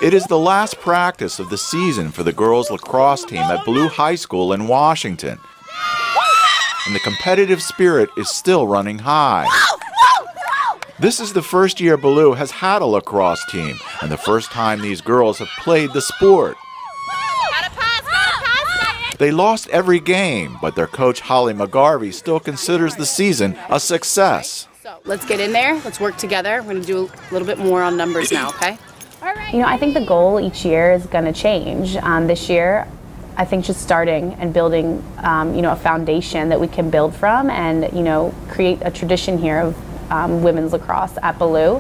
It is the last practice of the season for the girls lacrosse team at Ballou High School in Washington. And the competitive spirit is still running high. This is the first year Ballou has had a lacrosse team, and the first time these girls have played the sport. They lost every game, but their coach Holly McGarvey still considers the season a success. So let's get in there, let's work together. We're going to do a little bit more on numbers now, okay? All right. You know, I think the goal each year is going to change. This year, I think just starting and building, a foundation that we can build from and, create a tradition here of women's lacrosse at Ballou.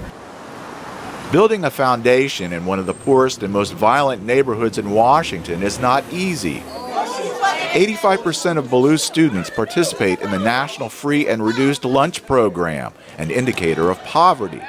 Building a foundation in one of the poorest and most violent neighborhoods in Washington is not easy. 85% of Ballou students participate in the National Free and Reduced Lunch Program, an indicator of poverty.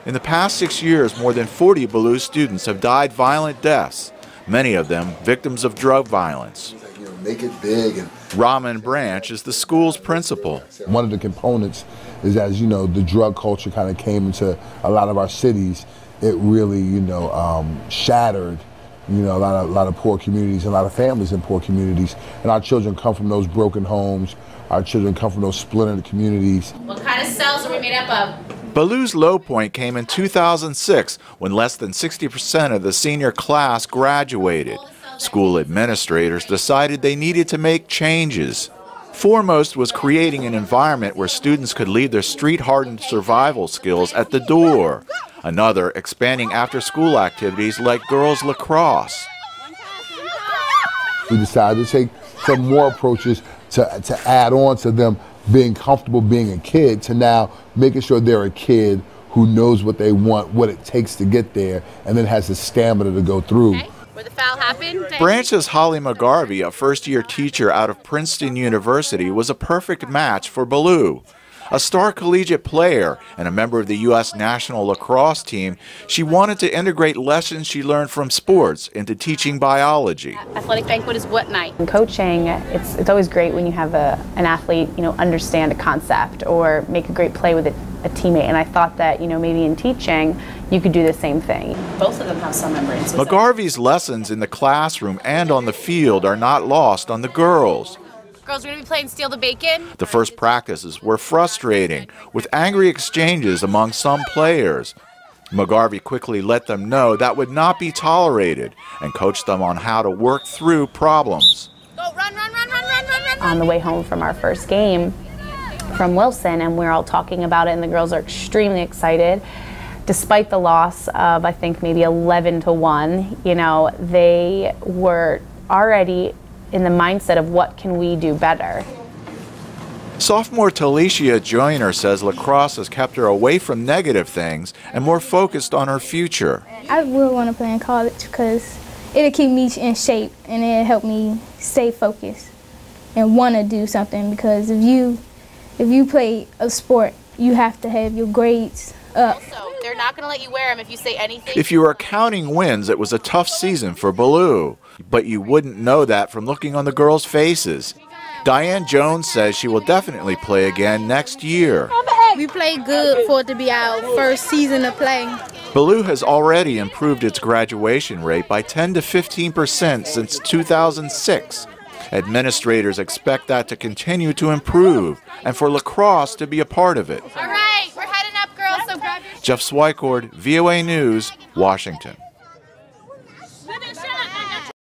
In the past 6 years, more than 40 Ballou students have died violent deaths, many of them victims of drug violence. Make it big. Raman Branch is the school's principal. One of the components is, as you know, the drug culture kind of came into a lot of our cities. It really, shattered, a lot of poor communities, a lot of families in poor communities. And our children come from those broken homes. Our children come from those splintered communities. What kind of cells are we made up of? Ballou's low point came in 2006 when less than 60% of the senior class graduated. School administrators decided they needed to make changes. Foremost was creating an environment where students could leave their street-hardened survival skills at the door. Another, expanding after-school activities like girls lacrosse. We decided to take some more approaches to add on to them being comfortable being a kid, to now making sure they're a kid who knows what they want, what it takes to get there, and then has the stamina to go through. Okay. Where the foul happened? Branch's Holly McGarvey, a first-year teacher out of Princeton University, was a perfect match for Ballou. A star collegiate player and a member of the U.S. national lacrosse team, she wanted to integrate lessons she learned from sports into teaching biology. Athletic banquet is what night? In coaching, it's always great when you have an athlete, understand a concept or make a great play with a teammate. And I thought that, maybe in teaching, you could do the same thing. Both of them have some membranes. McGarvey's lessons in the classroom and on the field are not lost on the girls. Girls, we're going to be playing Steal the Bacon. The first practices were frustrating, with angry exchanges among some players. McGarvey quickly let them know that would not be tolerated and coached them on how to work through problems. Go, run, run, run, run, run, run, run. On the way home from our first game from Wilson, and we're all talking about it, and the girls are extremely excited. Despite the loss of, I think, maybe 11-1, they were already in the mindset of what can we do better. Sophomore Talicia Joyner says lacrosse has kept her away from negative things and more focused on her future. I really want to play in college because it'll keep me in shape and it'll help me stay focused and want to do something, because if you play a sport, you have to have your grades up. Also, they're not going to let you wear them if you say anything. If you are counting wins, it was a tough season for Ballou, but you wouldn't know that from looking on the girls' faces. Diane Jones says she will definitely play again next year. We played good for it to be our first season of playing. Ballou has already improved its graduation rate by 10 to 15% since 2006. Administrators expect that to continue to improve and for lacrosse to be a part of it. All right, we're heading up, girls, so grab your... Jeff Swycord, VOA News, Washington.